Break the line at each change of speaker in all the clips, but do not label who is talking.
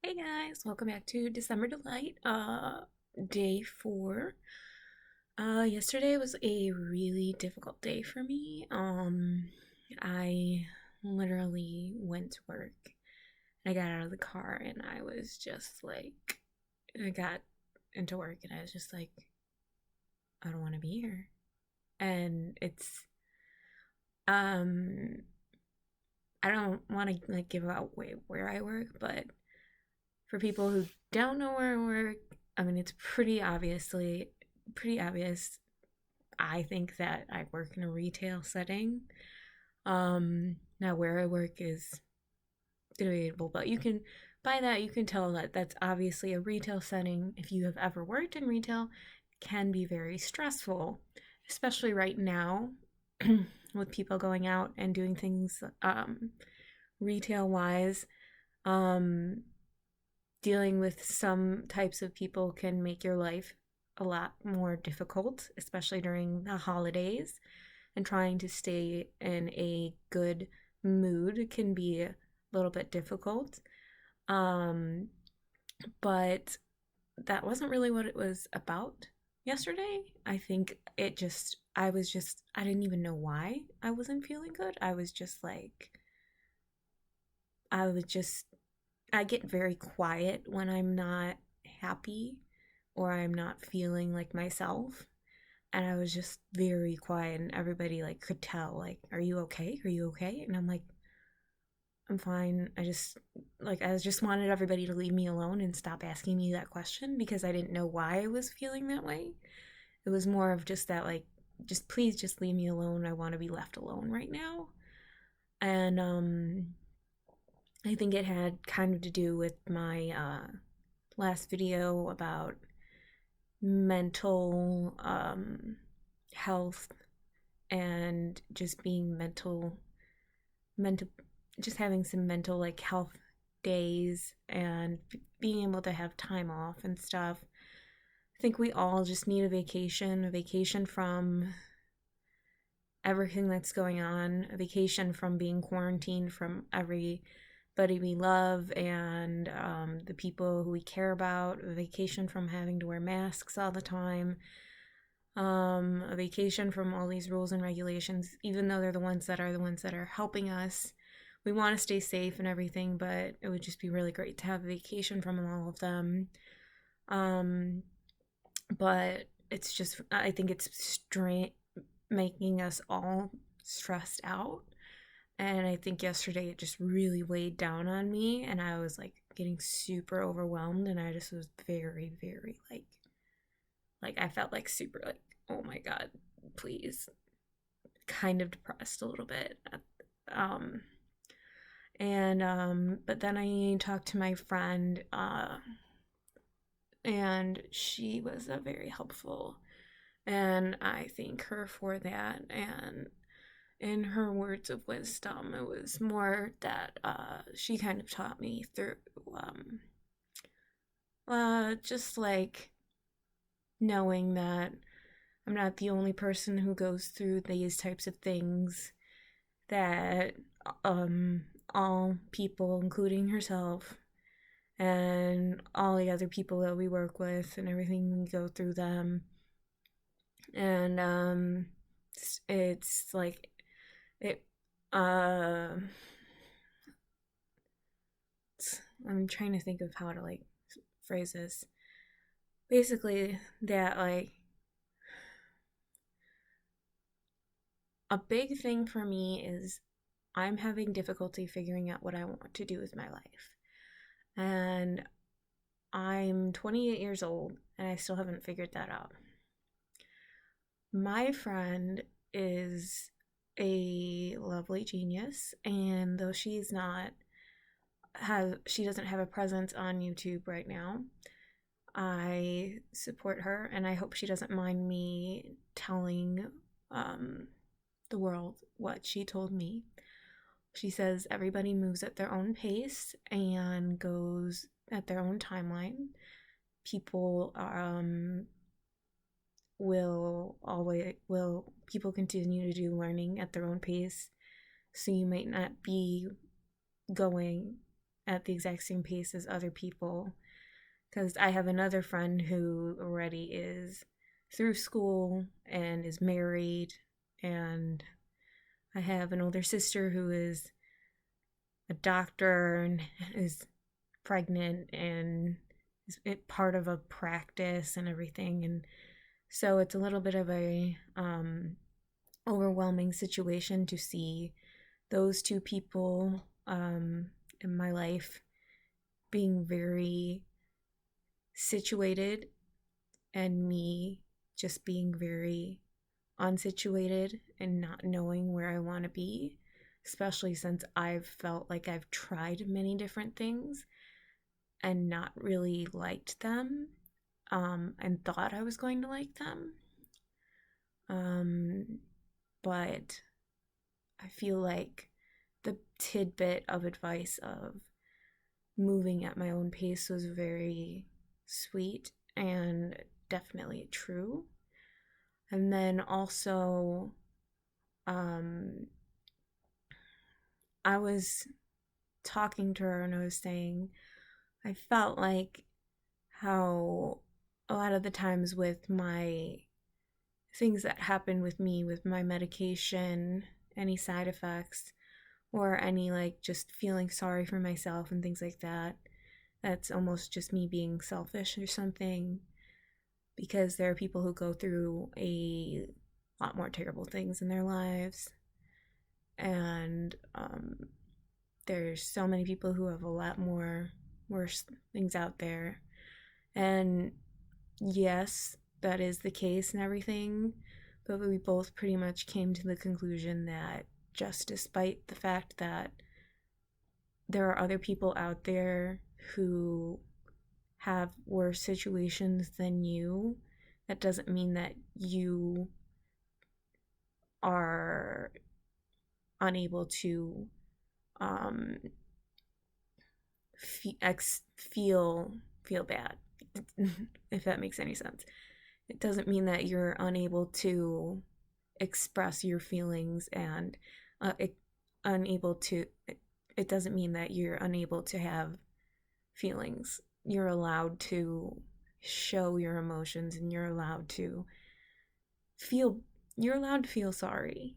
Hey guys, welcome back to December Delight, day 4. Yesterday was a really difficult day for me. I literally went to work. I got out of the car and I was just like, I got into work and I was just like, I don't want to be here. And um, I don't want to like give out where I work, but for people who don't know where I work, I mean, it's pretty obvious. I think that I work in a retail setting. Now where I work is debatable, but by that you can tell that that's obviously a retail setting. If you have ever worked in retail, it can be very stressful, especially right now with people going out and doing things retail wise. Um, Dealing with some types of people can make your life a lot more difficult, especially during the holidays. And trying to stay in a good mood can be a little bit difficult. Um, but that wasn't really what it was about yesterday. I think I didn't even know why I wasn't feeling good. I was just I get very quiet when I'm not happy or I'm not feeling like myself. And I was just very quiet and everybody like could tell, like, are you okay? Are you okay? And I'm like, I'm fine. I just wanted everybody to leave me alone and stop asking me that question because I didn't know why I was feeling that way. It was more of just that, like, just please just leave me alone. I want to be left alone right now. And I think it had kind of to do with my last video about mental health and just being mental just having some mental like health days and being able to have time off and stuff. I think we all just need a vacation from everything that's going on, a vacation from being quarantined from everybody we love and the people who we care about, a vacation from having to wear masks all the time, a vacation from all these rules and regulations, even though they're the ones that are helping us. We want to stay safe and everything, but it would just be really great to have a vacation from all of them. Um, but it's just, I think it's making us all stressed out. And I think yesterday it just really weighed down on me, and I was like getting super overwhelmed, and I just was very, very like I felt like super like, oh my God, please, kind of depressed a little bit. Um, but then I talked to my friend, and she was very helpful, and I thank her for that. And in her words of wisdom, it was more that she kind of taught me through just like knowing that I'm not the only person who goes through these types of things, that um, all people, including herself and all the other people that we work with and everything, we go through them. And it's like it I'm trying to think of how to like phrase this. Basically, that like a big thing for me is I'm having difficulty figuring out what I want to do with my life. And I'm 28 years old and I still haven't figured that out. My friend is a lovely genius, and though she doesn't have a presence on YouTube right now, I support her and I hope she doesn't mind me telling the world what she told me. She says everybody moves at their own pace and goes at their own timeline. People will people continue to do learning at their own pace. So you might not be going at the exact same pace as other people. Because I have another friend who already is through school and is married, and I have an older sister who is a doctor and is pregnant and is part of a practice and everything. And so it's a little bit of a overwhelming situation to see those two people in my life being very situated and me just being very unsituated and not knowing where I want to be, especially since I've felt like I've tried many different things and not really liked them, and thought I was going to like them. Um, but I feel like the tidbit of advice of moving at my own pace was very sweet and definitely true. And then also, um, I was talking to her and I was saying, I felt like how a lot of the times with my things that happen with me, with my medication, any side effects, or any like just feeling sorry for myself and things like that, that's almost just me being selfish or something, because there are people who go through a lot more terrible things in their lives. And there's so many people who have a lot more worse things out there. And yes, that is the case and everything, but we both pretty much came to the conclusion that just despite the fact that there are other people out there who have worse situations than you, that doesn't mean that you are unable to um, feel bad, if that makes any sense. It doesn't mean that you're unable to express your feelings and unable to. It doesn't mean that you're unable to have feelings. You're allowed to show your emotions, and you're allowed to feel. You're allowed to feel sorry.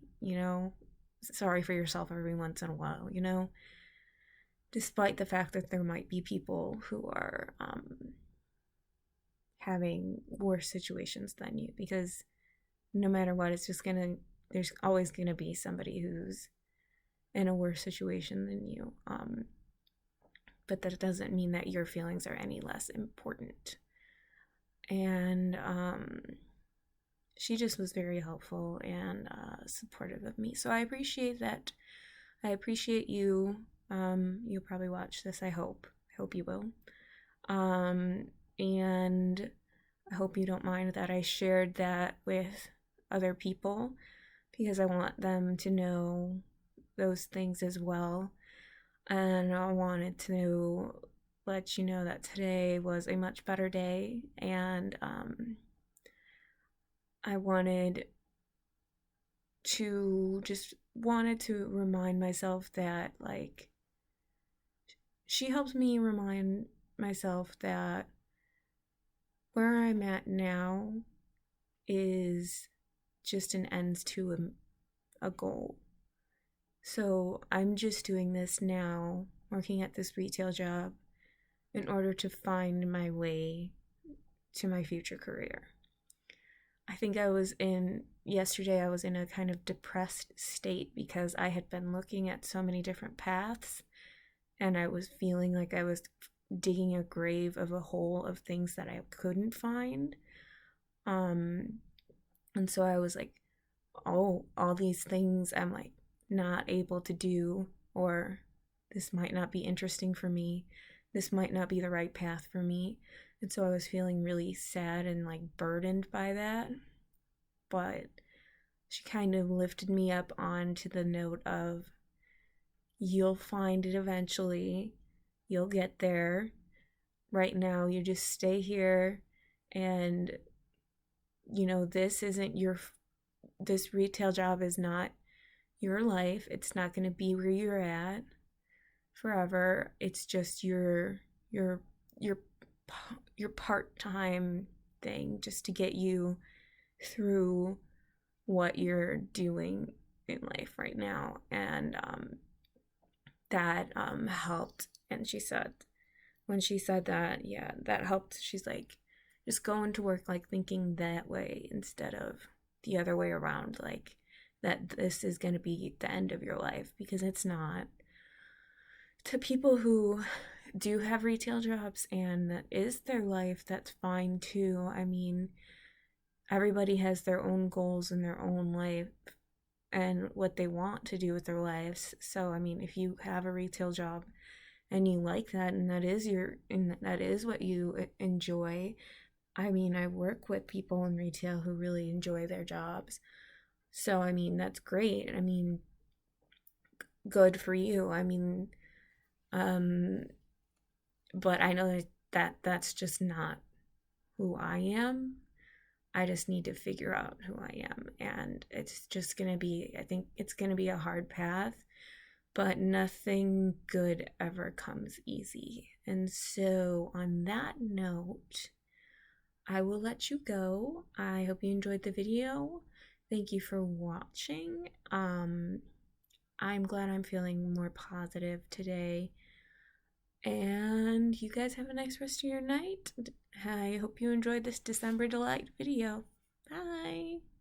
Sorry for yourself every once in a while. Despite the fact that there might be people who are having worse situations than you, because no matter what, there's always gonna be somebody who's in a worse situation than you. But that doesn't mean that your feelings are any less important. And she just was very helpful and supportive of me. So I appreciate that. I appreciate you. You'll probably watch this, I hope. I hope you will. And I hope you don't mind that I shared that with other people, because I want them to know those things as well. And I wanted to let you know that today was a much better day, and I wanted to remind myself that, like, she helped me remind myself that where I'm at now is just an ends to a goal. So I'm just doing this now, working at this retail job, in order to find my way to my future career. I think yesterday I was in a kind of depressed state because I had been looking at so many different paths, and I was feeling like I was digging a grave of a hole of things that I couldn't find. And so I was like, oh, all these things I'm like not able to do, or this might not be interesting for me. This might not be the right path for me. And so I was feeling really sad and like burdened by that. But she kind of lifted me up onto the note of, you'll find it eventually. You'll get there. Right now, you just stay here, and this retail job is not your life. It's not going to be where you're at forever. It's just your your your part-time thing just to get you through what you're doing in life right now. And that helped. And she said, when she said that, yeah, that helped. She's like, just going to work like thinking that way instead of the other way around, like that this is going to be the end of your life, because it's not. To people who do have retail jobs and that is their life, that's fine too. I mean, everybody has their own goals in their own life and what they want to do with their lives. So, I mean, if you have a retail job and you like that and that is what you enjoy. I mean, I work with people in retail who really enjoy their jobs. So, I mean, that's great. I mean, good for you. I mean, um but I know that that's just not who I am. I just need to figure out who I am, and it's just going to be, I think it's going to be a hard path, but nothing good ever comes easy. And so, on that note, I will let you go. I hope you enjoyed the video. Thank you for watching. I'm glad I'm feeling more positive today. And you guys have a nice rest of your night. I hope you enjoyed this December Delight video. Bye.